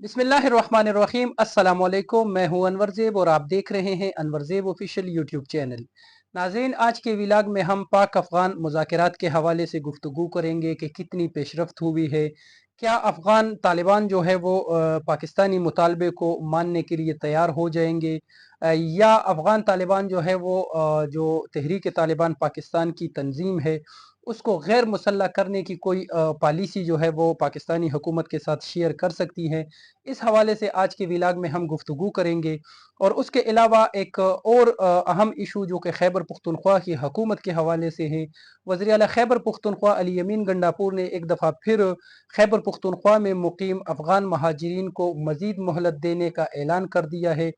बिस्मिल्लाहिर्रहमानिर्रहीम अस्सलाम वालेकुम। मैं हूं अनवर ज़ेब और आप देख रहे हैं अनवर ज़ेब ऑफिशियल यूट्यूब चैनल। नाज़रीन, आज के व्लॉग में हम पाक अफ़गान मुज़ाकरात के हवाले से गुफ्तगू करेंगे कि कितनी पेशरफ्त हुई है। क्या अफ़गान तालिबान जो है वो पाकिस्तानी मुतालबे को मानने के लिए तैयार हो जाएंगे, या अफ़गान तालिबान जो है वो जो तहरीक तालिबान पाकिस्तान की तंजीम है उसको गैर मुसल्लह करने की कोई पॉलिसी जो है वो पाकिस्तानी हुकूमत के साथ शेयर कर सकती है। इस हवाले से आज के व्लॉग में हम गुफ्तगू करेंगे। और उसके अलावा एक और अहम इशू जो कि खैबर पख्तूनख्वा की हुकूमत के हवाले से है। वज़ीर आला खैबर पख्तूनख्वा अली यमीन गंडापुर ने एक दफ़ा फिर खैबर पख्तूनख्वा में मुकीम अफ़गान महाजिरीन को मज़ीद मोहलत देने का ऐलान कर दिया है।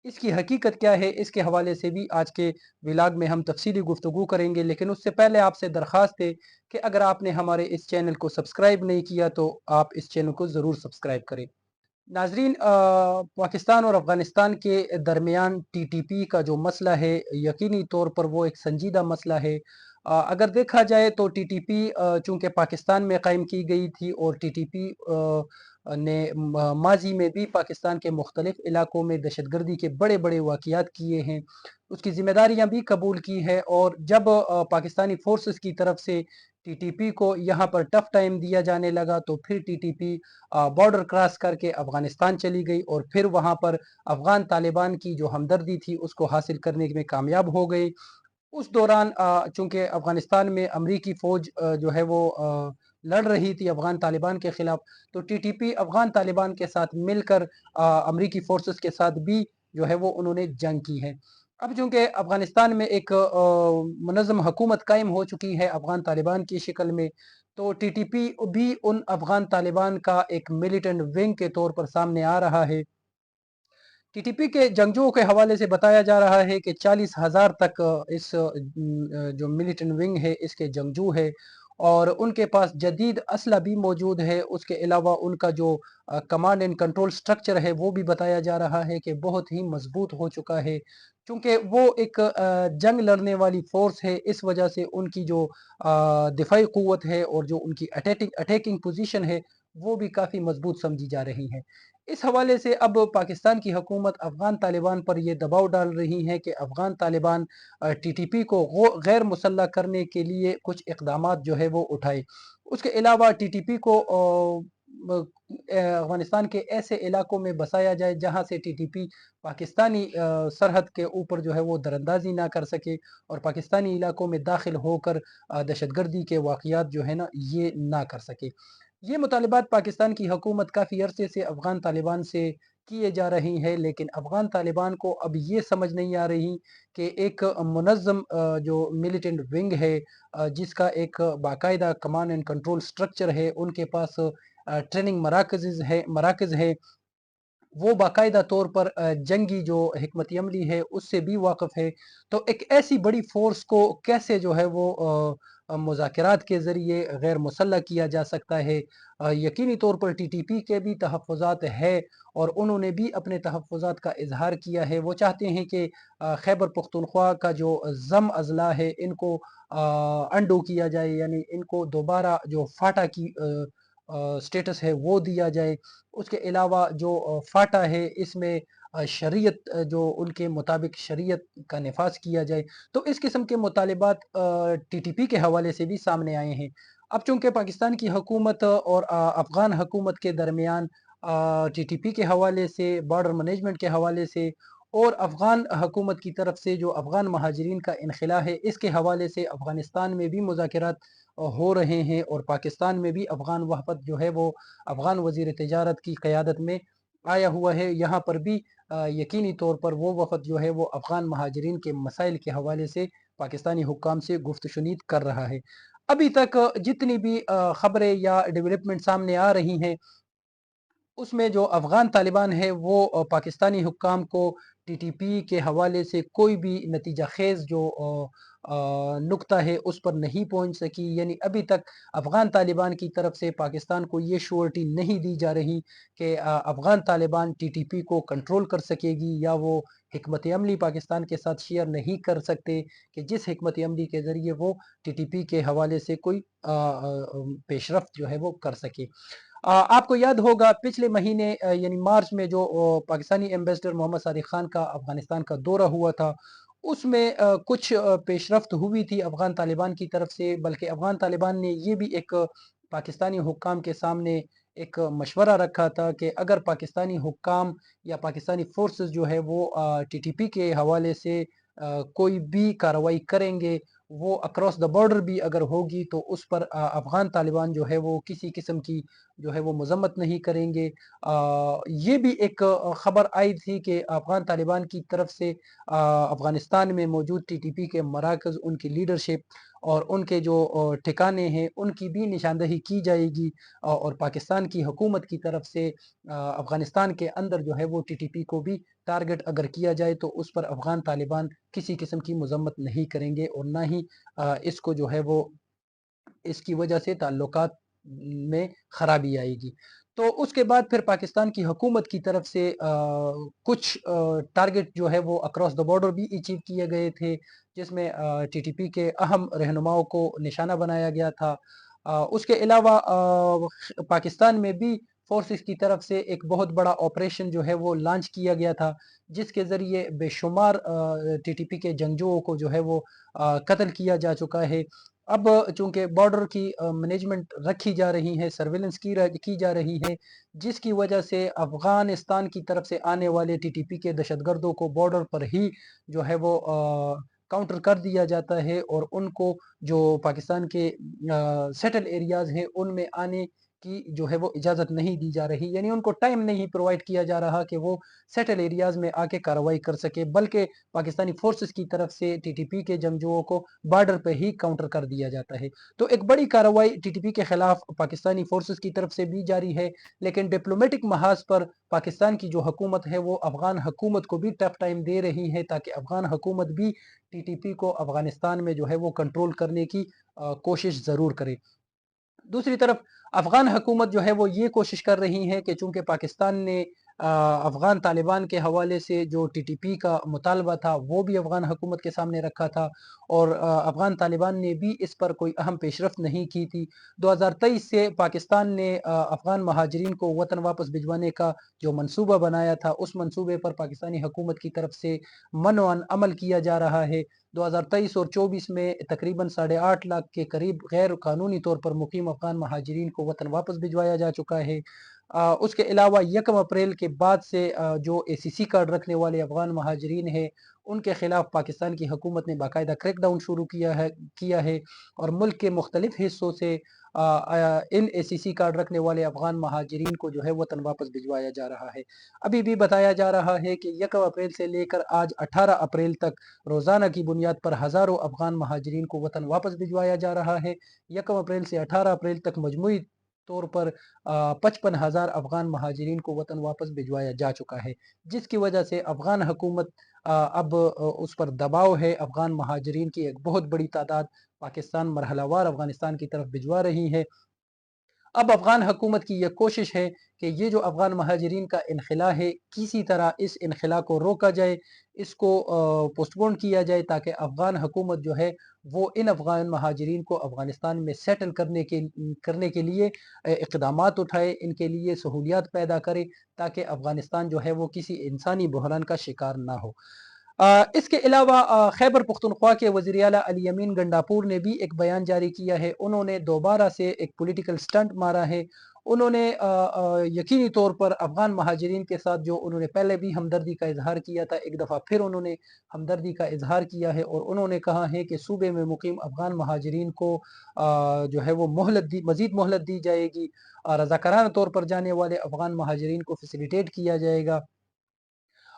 इसकी हकीकत क्या है, इसके हवाले से भी आज के व्लॉग में हम तफसीली गुफ्तगू करेंगे। लेकिन उससे पहले आपसे दरख्वास्त है कि अगर आपने हमारे इस चैनल को सब्सक्राइब नहीं किया तो आप इस चैनल को ज़रूर सब्सक्राइब करें। नाजरीन, पाकिस्तान और अफ़गानिस्तान के दरमियान TTP का जो मसला है, यकीनी तौर पर वो एक संजीदा मसला है। अगर देखा जाए तो TTP चूँकि पाकिस्तान में कायम की गई थी और TTP ने माजी में भी पाकिस्तान के मुख्तलिफ इलाकों में दहशतगर्दी के बड़े बड़े वाक़यात किए हैं, उसकी ज़िम्मेदारियाँ भी कबूल की है। और जब पाकिस्तानी फोर्सेस की तरफ से TTP को यहाँ पर टफ टाइम दिया जाने लगा तो फिर TTP बॉर्डर क्रॉस करके अफ़गानिस्तान चली गई और फिर वहाँ पर अफ़गान तालिबान की जो हमदर्दी थी उसको हासिल करने में कामयाब हो गई। उस दौरान चूँकि अफ़गानिस्तान में अमरीकी फ़ौज जो है वो लड़ रही थी अफ़गान तालिबान के ख़िलाफ़, तो TTP अफ़गान तालिबान के साथ मिलकर अमरीकी फ़ोर्सेस के साथ भी जो है वो उन्होंने जंग की है। अब चूँकि अफ़गानिस्तान में एक मुनज़्ज़म हुकूमत कायम हो चुकी है अफ़गान तालिबान की शिकल में, तो TTP भी उन अफ़गान तालिबान का एक मिलिटेंट विंग के तौर पर सामने आ रहा है। TTP के जंगजुओं के हवाले से बताया जा रहा है कि 40,000 तक इस जो मिलिटेंट विंग है इसके जंगजू है और उनके पास जदीद असला भी मौजूद है। उसके अलावा उनका जो कमांड एंड कंट्रोल स्ट्रक्चर है वो भी बताया जा रहा है कि बहुत ही मजबूत हो चुका है। चूँकि वो एक जंग लड़ने वाली फ़ोर्स है, इस वजह से उनकी जो दिफाई क़ुव्वत है और जो उनकी अटैकिंग अटैकिंग पोजीशन है वो भी काफ़ी मजबूत समझी जा रही है। इस हवाले से अब पाकिस्तान की हुकूमत अफ़गान तालिबान पर यह दबाव डाल रही है कि अफ़गान तालिबान TTP को गैर मुसल्लह करने के लिए कुछ इक़दामात जो है वो उठाए। उसके अलावा TTP को अफ़गानिस्तान के ऐसे इलाकों में बसाया जाए जहाँ से TTP पाकिस्तानी सरहद के ऊपर जो है वो दरअंदाज़ी ना कर सके और पाकिस्तानी इलाकों में दाखिल होकर दहशतगर्दी के वाक़यात जो है ना ये ना कर सके। ये मुतालिबात पाकिस्तान की हुकूमत काफ़ी अरसे से अफ़गान तालिबान से किए जा रही है, लेकिन अफ़गान तालिबान को अब ये समझ नहीं आ रही कि एक मुनज़्ज़म जो मिलिटेंट विंग है, जिसका एक बाकायदा कमांड एंड कंट्रोल स्ट्रक्चर है, उनके पास ट्रेनिंग मराकज़ है, वो बाकायदा तौर पर जंगी जो हिकमत अमली है उससे भी वाकिफ़ है। तो एक ऐसी बड़ी फ़ोर्स को कैसे जो है वो मुज़ाकरात के ज़रिए गैर मुसल्लह किया जा सकता है। यकीनी तौर पर TTP के भी तहफ़्फ़ुज़ात है और उन्होंने भी अपने तहफ़्फ़ुज़ात का इज़हार किया है। वो चाहते हैं कि खैबर पख्तूनख्वा का जो ज़म अज़ला है इनको अनडू किया जाए, यानी इनको दोबारा जो फाटा की स्टेटस है वो दिया जाए। उसके अलावा जो फाटा है इसमें शरीयत जो उनके मुताबिक शरीयत का नफाज़ किया जाए। तो इस किस्म के मुतालिबात TTP के हवाले से भी सामने आए हैं। अब चूँकि पाकिस्तान की हुकूमत और अफ़गान हुकूमत के दरमियान TTP के हवाले से, बॉर्डर मैनेजमेंट के हवाले से और अफ़गान हुकूमत की तरफ से जो अफ़गान महाजिरीन का इनख़ला है, इसके हवाले से अफ़गानिस्तान में भी मुज़ाकरात हो रहे हैं और पाकिस्तान में भी अफ़गान वफ़द जो है वो अफ़गान वज़ीर तिजारत की क़यादत में आया हुआ है। यहाँ पर भी यकीनी तौर पर वो वफ़द जो है वो अफ़गान महाजिरीन के मसाइल के हवाले से पाकिस्तानी हुक्काम से गुफ्त-शुनीद कर रहा है। अभी तक जितनी भी ख़बरें या डेवलपमेंट सामने आ रही हैं उसमें जो अफ़गान तालिबान है वो पाकिस्तानी हुक्काम को TTP के हवाले से कोई भी नतीजा खेज़ जो नुक्ता है उस पर नहीं पहुँच सकी। यानी अभी तक अफ़गान तालिबान की तरफ से पाकिस्तान को ये श्योरिटी नहीं दी जा रही कि अफ़गान तालिबान TTP को कंट्रोल कर सकेगी, या वो हिकमत अमली पाकिस्तान के साथ शेयर नहीं कर सकते कि जिस हिकमत अमली के ज़रिए वो TTP के हवाले से कोई पेशरफ्त जो है वो कर सके। आपको याद होगा पिछले महीने यानी मार्च में जो पाकिस्तानी एम्बेसडर मोहम्मद सादिक खान का अफगानिस्तान का दौरा हुआ था, उसमें कुछ पेशरफ्त हुई थी अफ़गान तालिबान की तरफ से, बल्कि अफ़गान तालिबान ने ये भी एक पाकिस्तानी हुक्काम के सामने एक मशवरा रखा था कि अगर पाकिस्तानी हुक्काम या पाकिस्तानी फ़ोर्सेस जो है वो टीटीपी के हवाले से कोई भी कार्रवाई करेंगे, वो अक्रॉस द बॉर्डर भी अगर होगी तो उस पर अफ़गान तालिबान जो है वो किसी किस्म की जो है वो मज़म्मत नहीं करेंगे। ये भी एक ख़बर आई थी कि अफ़गान तालिबान की तरफ से अफ़गानिस्तान में मौजूद टीटीपी के मराकज़, उनकी लीडरशिप और उनके जो ठिकाने हैं, उनकी भी निशानदही की जाएगी और पाकिस्तान की हुकूमत की तरफ से अफ़गानिस्तान के अंदर जो है वो टीटीपी को भी टारगेट अगर किया जाए तो उस पर अफ़गान तालिबान किसी किस्म की मज़म्मत नहीं करेंगे और ना ही इसको जो है वो इसकी वजह से ताल्लुकात में खराबी आएगी। तो उसके बाद फिर पाकिस्तान की हुकूमत की तरफ से कुछ टारगेट जो है वो अक्रॉस द बॉर्डर भी अचीव किए गए थे, जिसमें टीटीपी के अहम रहनुमाओं को निशाना बनाया गया था। उसके अलावा पाकिस्तान में भी फोर्सेस की तरफ से एक बहुत बड़ा ऑपरेशन जो है वो लॉन्च किया गया था, जिसके ज़रिए बेशुमार टीटीपी के जंगजुओं को जो है वो कत्ल किया जा चुका है। अब चूँकि बॉर्डर की मैनेजमेंट रखी जा रही है, सर्विलेंस की जा रही है, जिसकी वजह से अफ़गानिस्तान की तरफ से आने वाले टीटीपी के दहशतगर्दों को बॉर्डर पर ही जो है वो काउंटर कर दिया जाता है और उनको जो पाकिस्तान के सेटल एरियाज़ हैं, उनमें आने की जो है वो इजाज़त नहीं दी जा रही। यानी उनको टाइम नहीं प्रोवाइड किया जा रहा कि वो सेटल एरियाज़ में आके कार्रवाई कर सके, बल्कि पाकिस्तानी फ़ोर्सेस की तरफ से टीटीपी के जंगजुओं को बॉर्डर पे ही काउंटर कर दिया जाता है। तो एक बड़ी कार्रवाई टीटीपी के खिलाफ पाकिस्तानी फ़ोर्सेस की तरफ से भी जारी है, लेकिन डिप्लोमेटिक महाज़ पर पाकिस्तान की जो हुकूमत है वो अफ़गान हुकूमत को भी टफ टाइम दे रही है, ताकि अफ़गान हुकूमत भी टीटीपी को अफ़गानिस्तान में जो है वो कंट्रोल करने की कोशिश ज़रूर करे। दूसरी तरफ अफ़गान हुकूमत जो है वो ये कोशिश कर रही है कि चूँकि पाकिस्तान ने अफ़गान तालिबान के हवाले से जो टीटीपी का मुतालबा था वो भी अफ़गान हुकूमत के सामने रखा था और अफ़गान तालिबान ने भी इस पर कोई अहम पेशरफ़्त नहीं की थी। 2023 से पाकिस्तान ने अफ़गान महाजिरीन को वतन वापस भिजवाने का जो मंसूबा बनाया था, उस मंसूबे पर पाकिस्तानी हुकूमत की तरफ से मनोअन अमल किया जा रहा है। 2023 और 24 में तकरीबन 8.5 लाख के करीब गैर कानूनी तौर पर मुकीम अफ़गान महाजिरीन को वतन वापस भिजवाया जा चुका है। उसके अलावा 1 अप्रैल के बाद से जो एसीसी कार्ड रखने वाले अफ़गान महाजिरीन हैं, उनके खिलाफ पाकिस्तान की हुकूमत ने बाकायदा क्रैकडाउन शुरू किया है और मुल्क के मुख्तलिफ हिस्सों से इन एसीसी कार्ड रखने वाले अफ़गान महाजिरीन को जो है वतन वापस भिजवाया जा रहा है। अभी भी बताया जा रहा है कि 1 अप्रैल से लेकर आज 18 अप्रैल तक रोज़ाना की बुनियाद पर हज़ारों अफ़गान महाजिरीन को वतन वापस भिजवाया जा रहा है। 1 अप्रैल से 18 अप्रैल तक मजमूई तौर पर 55,000 अफ़गान महाजिरीन को वतन वापस भिजवाया जा चुका है, जिसकी वजह से अफ़गान हुकूमत अब उस पर दबाव है। अफ़गान महाजिरीन की एक बहुत बड़ी तादाद पाकिस्तान मरहलावार अफ़गानिस्तान की तरफ भिजवा रही है। अब अफ़गान हुकूमत की ये कोशिश है कि ये जो अफ़गान महाजिरीन का इनख़ला है, किसी तरह इस इनख़ला को रोका जाए, इसको पोस्टपोन किया जाए, ताकि अफ़गान हुकूमत जो है वो इन अफ़गान महाजिरीन को अफ़गानिस्तान में सेटल करने के लिए इक़दामात उठाए, इनके लिए सहूलियात पैदा करे, ताकि अफ़गानिस्तान जो है वो किसी इंसानी बहरान का शिकार ना हो। इसके अलावा खैबर पख्तूनख्वा के वज़ीर आला अली अमीन गंडापुर ने भी एक बयान जारी किया है। उन्होंने दोबारा से एक पॉलिटिकल स्टंट मारा है। उन्होंने यकीनी तौर पर अफ़गान महाजिरीन के साथ जो उन्होंने पहले भी हमदर्दी का इज़हार किया था, एक दफ़ा फिर उन्होंने हमदर्दी का इज़हार किया है और उन्होंने कहा है कि सूबे में मुकीम अफ़गान महाजिरीन को जो है वो मज़ीद मोहलत दी जाएगी। रज़ाकाराना तौर पर जाने वाले अफ़गान महाजिरीन को फैसिलिटेट किया जाएगा।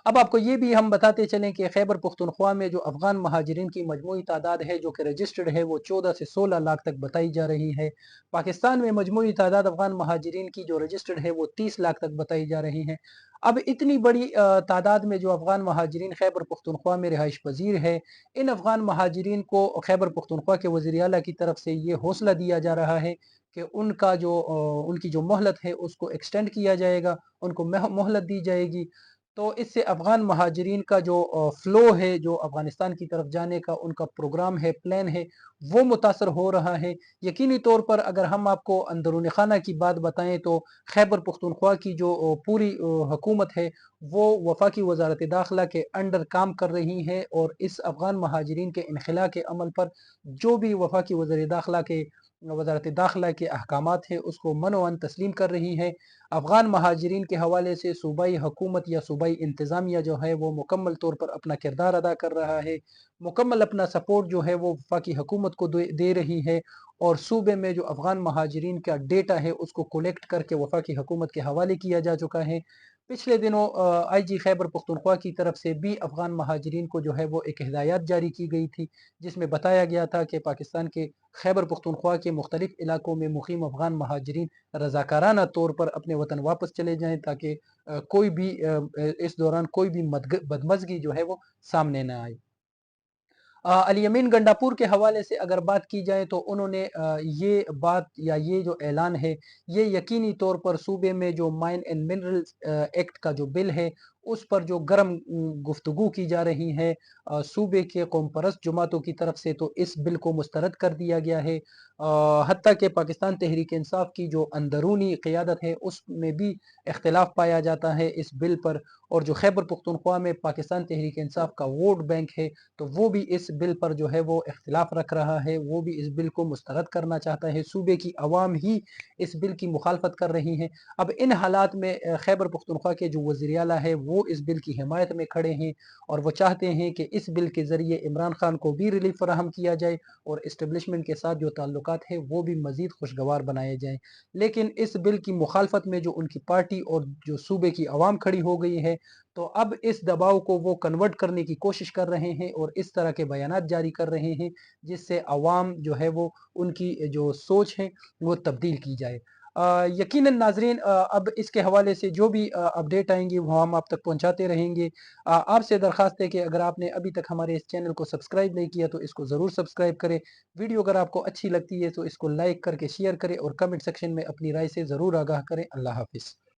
अब आपको ये भी हम बताते चलें कि खैबर पुख्तनख्वा में जो अफ़गान महाजिरीन की मजमूई तादाद है जो कि रजिस्टर्ड है वो 14 से 16 लाख तक बताई जा रही है। पाकिस्तान में मजमूई तादाद अफ़गान महाजिरीन की जो रजिस्टर्ड है वो 30 लाख तक बताई जा रही है। अब इतनी बड़ी तादाद में जो अफ़गान महाजिरीन खैबर पुख्तनख्वा में रिहाइश पजीर है, इन अफ़गान महाजिरीन को खैबर पुख्तनख्वा के वज़ीर आला की तरफ से ये हौसला दिया जा रहा है कि उनकी जो मोहलत है उसको एक्सटेंड किया जाएगा, उनको मोहलत दी जाएगी। तो इससे अफ़गान महाजिरीन का जो फ़्लो है, जो अफ़गानिस्तान की तरफ जाने का उनका प्रोग्राम है, प्लान है, वो मुतासर हो रहा है। यकीनी तौर पर अगर हम आपको अंदरूनी ख़ाना की बात बताएँ तो खैबर पख्तूनख्वा की जो पूरी हुकूमत है, वो वफ़ाकी वज़ारत दाखिला के अंडर काम कर रही है, और इस अफ़गान महाजिरीन के इनखला के अमल पर जो भी वफ़ाकी वज़ारत दाखिला के अहकामात हैं, उसको मनोअन तस्लीम कर रही है। अफ़गान महाजिरीन के हवाले से सूबाई हुकूमत या सूबाई इंतज़ामिया जो है वो मुकम्मल तौर पर अपना किरदार अदा कर रहा है, मुकम्मल अपना सपोर्ट जो है वो वफाकी हुकूमत को दे रही है, और सूबे में जो अफ़गान महाजिरीन का डेटा है उसको कलेक्ट करके वफाकी हुकूमत के हवाले किया जा चुका है। पिछले दिनों IG खैबर पख्तूनख्वा की तरफ से भी अफ़गान महाजिरीन को जो है वो एक हिदायत जारी की गई थी, जिसमें बताया गया था कि पाकिस्तान के खैबर पख्तूनख्वा के मुख्तलिफ इलाकों में मुकीम अफ़गान महाजिरीन रज़ाकाराना तौर पर अपने वतन वापस चले जाएँ, ताकि कोई भी इस दौरान कोई भी बदमज़गी जो है वो सामने ना आए। अल यमीन गंडापुर के हवाले से अगर बात की जाए तो उन्होंने ये बात या ये जो ऐलान है, ये यकीनी तौर पर सूबे में जो माइन एंड मिनरल्स एक्ट का जो बिल है, उस पर जो गर्म गुफ्तगू की जा रही है सूबे के कौम परस्त जमातों की तरफ से, तो इस बिल को मुस्तरद कर दिया गया है। हत्ता कि पाकिस्तान तहरीक इंसाफ की जो अंदरूनी क़ियादत है उसमें भी इख्तिलाफ पाया जाता है इस बिल पर, और जो खैबर पख्तूनख्वा में पाकिस्तान तहरीक इंसाफ का वोट बैंक है, तो वो भी इस बिल पर जो है वो इख्तिलाफ रख रहा है, वो भी इस बिल को मुस्तरद करना चाहता है। सूबे की अवाम ही इस बिल की मुखालफत कर रही है। अब इन हालात में खैबर पख्तूनख्वा के जो वज़ीर आला है वो इस बिल की हिमायत में खड़े हैं, और वो चाहते हैं कि इस बिल के ज़रिए इमरान खान को भी रिलीफ फराहम किया जाए, और इस्टेब्लिशमेंट के साथ जो ताल्लुकात है वो भी मज़ीद खुशगवार बनाए जाएँ। लेकिन इस बिल की मुखालफत में जो उनकी पार्टी और जो सूबे की अवाम खड़ी हो गई है, तो अब इस दबाव को वो कन्वर्ट करने की कोशिश कर रहे हैं, और इस तरह के बयानात जारी कर रहे हैं, जिससे अवाम जो है वो उनकी जो सोच है वो तब्दील की जाए। यकीनन नाज़रीन, अब इसके हवाले से जो भी अपडेट आएँगी वो हम आप तक पहुँचाते रहेंगे। आपसे दरख्वास्त है कि अगर आपने अभी तक हमारे इस चैनल को सब्सक्राइब नहीं किया तो इसको ज़रूर सब्सक्राइब करें। वीडियो अगर आपको अच्छी लगती है तो इसको लाइक करके शेयर करें, और कमेंट सेक्शन में अपनी राय से ज़रूर आगाह करें। अल्लाह हाफ़िज़।